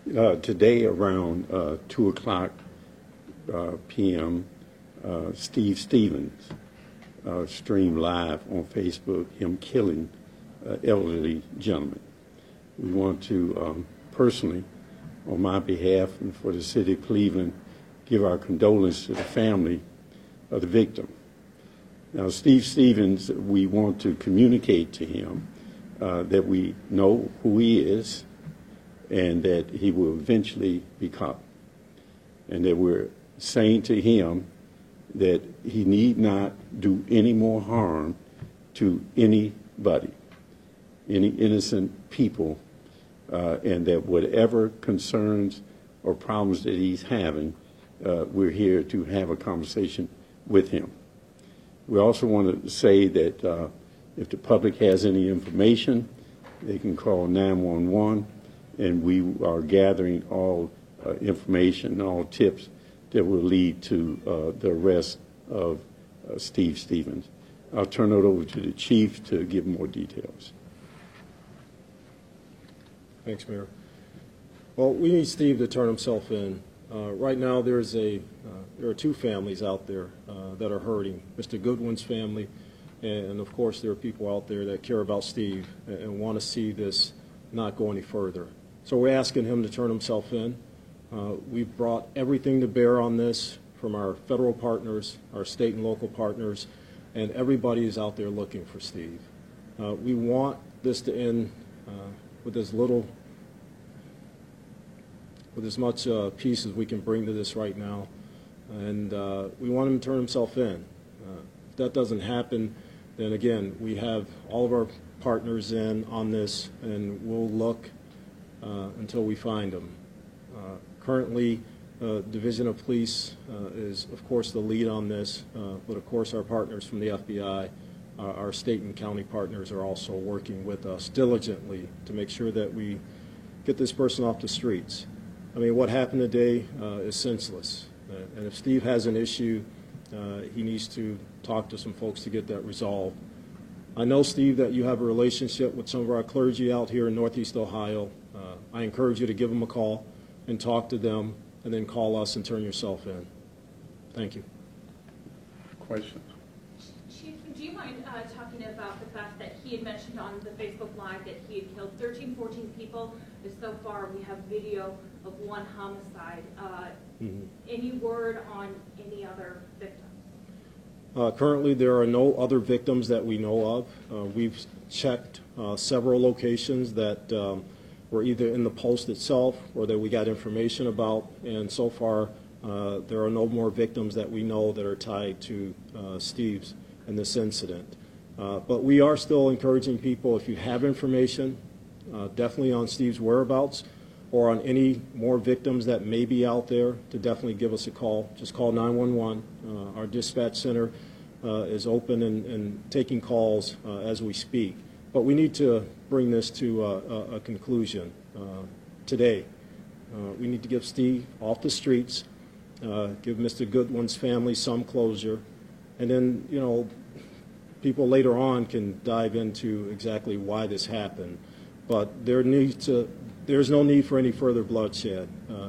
Today around 2 o'clock p.m., Steve Stevens streamed live on Facebook him killing an elderly gentleman. We want to personally, on my behalf and for the city of Cleveland, give our condolences to the family of the victim. Now, Steve Stevens, we want to communicate to him that we know who he is and that he will eventually be caught. And that we're saying to him that he need not do any more harm to anybody, any innocent people, and that whatever concerns or problems that he's having, we're here to have a conversation with him. We also want to say that if the public has any information, they can call 911, and we are gathering all information, all tips that will lead to the arrest of Steve Stevens. I'll turn it over to the chief to give more details. Thanks, Mayor. Well, we need Steve to turn himself in. Right now, there are two families out there that are hurting. Mr. Goodwin's family, and of course, there are people out there that care about Steve and want to see this not go any further. So we're asking him to turn himself in. We've brought everything to bear on this from our federal partners, our state and local partners, and everybody is out there looking for Steve. We want this to end with as much peace as we can bring to this right now, and we want him to turn himself in. If that doesn't happen, then again, we have all of our partners in on this, and we'll look until we find him. Currently, Division of Police is, of course, the lead on this, but of course our partners from the FBI, our state and county partners are also working with us diligently to make sure that we get this person off the streets. I mean, what happened today is senseless, and if Steve has an issue, he needs to talk to some folks to get that resolved. I know, Steve, that you have a relationship with some of our clergy out here in Northeast Ohio. I encourage you to give them a call and talk to them, and then call us and turn yourself in. Thank you. Questions? Chief, do you mind talking about the fact that he had mentioned on the Facebook Live that he had killed 13, 14 people, but so far we have video of one homicide. Any word on any other victims? Currently, there are no other victims that we know of. We've checked several locations that were either in the post itself or that we got information about, and so far there are no more victims that we know that are tied to Steve's in this incident. But we are still encouraging people, if you have information, definitely on Steve's whereabouts or on any more victims that may be out there, to definitely give us a call. Just call 911. Our dispatch center is open and taking calls as we speak. But we need to bring this to a conclusion today. We need to get Steve off the streets, give Mr. Goodwin's family some closure, and then, you know, people later on can dive into exactly why this happened. But there's no need for any further bloodshed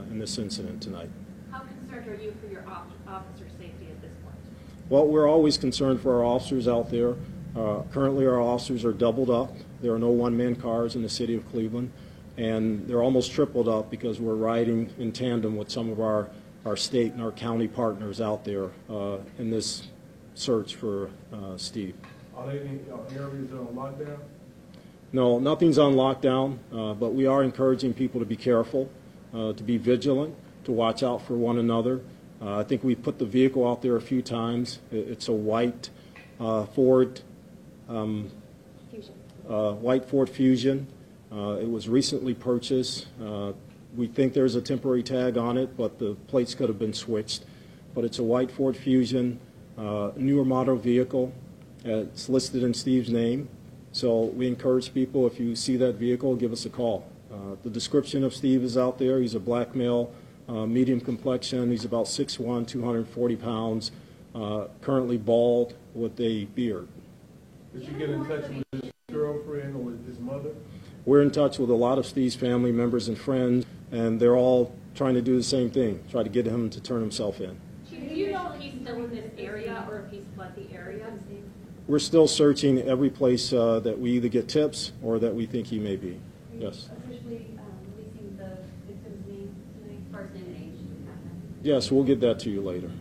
in this incident tonight. How concerned are you for your officer safety at this point? Well, we're always concerned for our officers out there. Currently, our officers are doubled up. There are no one-man cars in the city of Cleveland, and they're almost tripled up because we're riding in tandem with some of our state and our county partners out there in this search for Steve. Are there any areas that are on lockdown? No, nothing's on lockdown, but we are encouraging people to be careful, to be vigilant, to watch out for one another. I think we put the vehicle out there a few times. It's a white Ford Fusion. It was recently purchased. We think there's a temporary tag on it, but the plates could have been switched. But it's a white Ford Fusion, newer model vehicle. It's listed in Steve's name. So we encourage people, if you see that vehicle, give us a call. The description of Steve is out there. He's a black male, medium complexion. He's about 6'1", 240 pounds, currently bald with a beard. Did you get in touch with his girlfriend or with his mother? we're in touch with a lot of Steve's family members and friends, and they're all trying to do the same thing, try to get him to turn himself in. Chief, do you know if he's still in this area or if he's fled the area? We're still searching every place that we either get tips or that we think he may be. Yes. Officially releasing the victim's name tonight, first name and age. Yes, we'll get that to you later.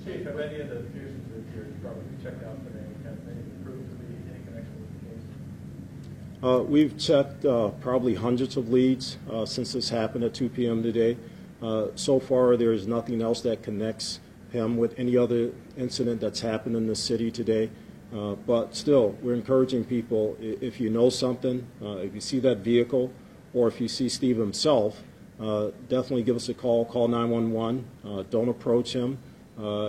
Chief, have any of the fusions that you're probably checked out today, have any proved to be any connection with the case? We've checked probably hundreds of leads since this happened at 2 p.m. today. So far, there is nothing else that connects him with any other incident that's happened in the city today. But still, we're encouraging people, if you know something, if you see that vehicle, or if you see Steve himself, definitely give us a call, call 911. Don't approach him.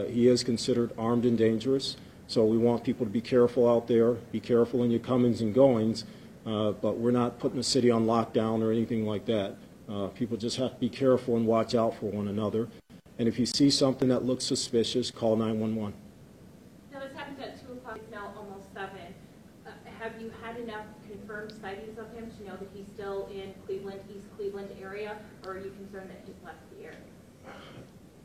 He is considered armed and dangerous, so we want people to be careful out there, be careful in your comings and goings, but we're not putting the city on lockdown or anything like that. People just have to be careful and watch out for one another. And if you see something that looks suspicious, call 911. Now, this happened at 2 o'clock, it's now almost 7. Have you had enough confirmed sightings of him to know that he's still in Cleveland, East Cleveland area, or are you concerned that he's left the area?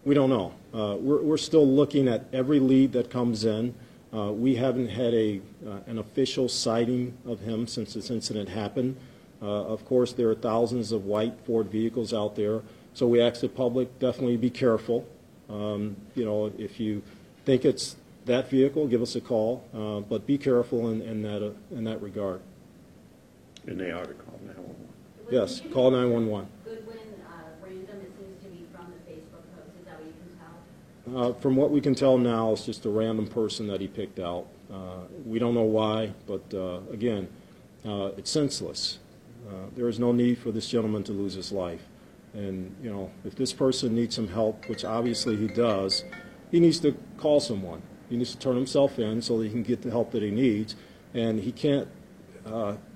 We don't know. We're still looking at every lead that comes in. We haven't had an official sighting of him since this incident happened. Of course, there are thousands of white Ford vehicles out there, so we ask the public definitely be careful. If you think it's that vehicle, give us a call, but be careful in that regard. And they ought to call 911. Yes, call 911. Goodwin, random, it seems to be from the Facebook post. Is that what you can tell? From what we can tell now, it's just a random person that he picked out. We don't know why, but again, it's senseless. There is no need for this gentleman to lose his life. And, if this person needs some help, which obviously he does, he needs to call someone. He needs to turn himself in so that he can get the help that he needs. And he can't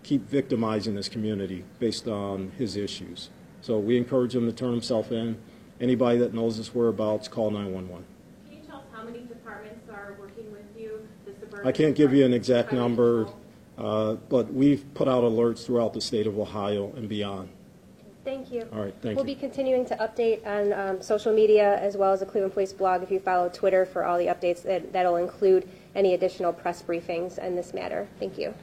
keep victimizing this community based on his issues. So we encourage him to turn himself in. Anybody that knows his whereabouts, call 911. Can you tell us how many departments are working with you? The suburban I can't give you an exact Highway number, Patrol? but we've put out alerts throughout the state of Ohio and beyond. Thank you. All right, thank We'll you. be continuing to update on social media as well as the Cleveland Police blog. If you follow Twitter for all the updates, that'll include any additional press briefings in this matter. Thank you.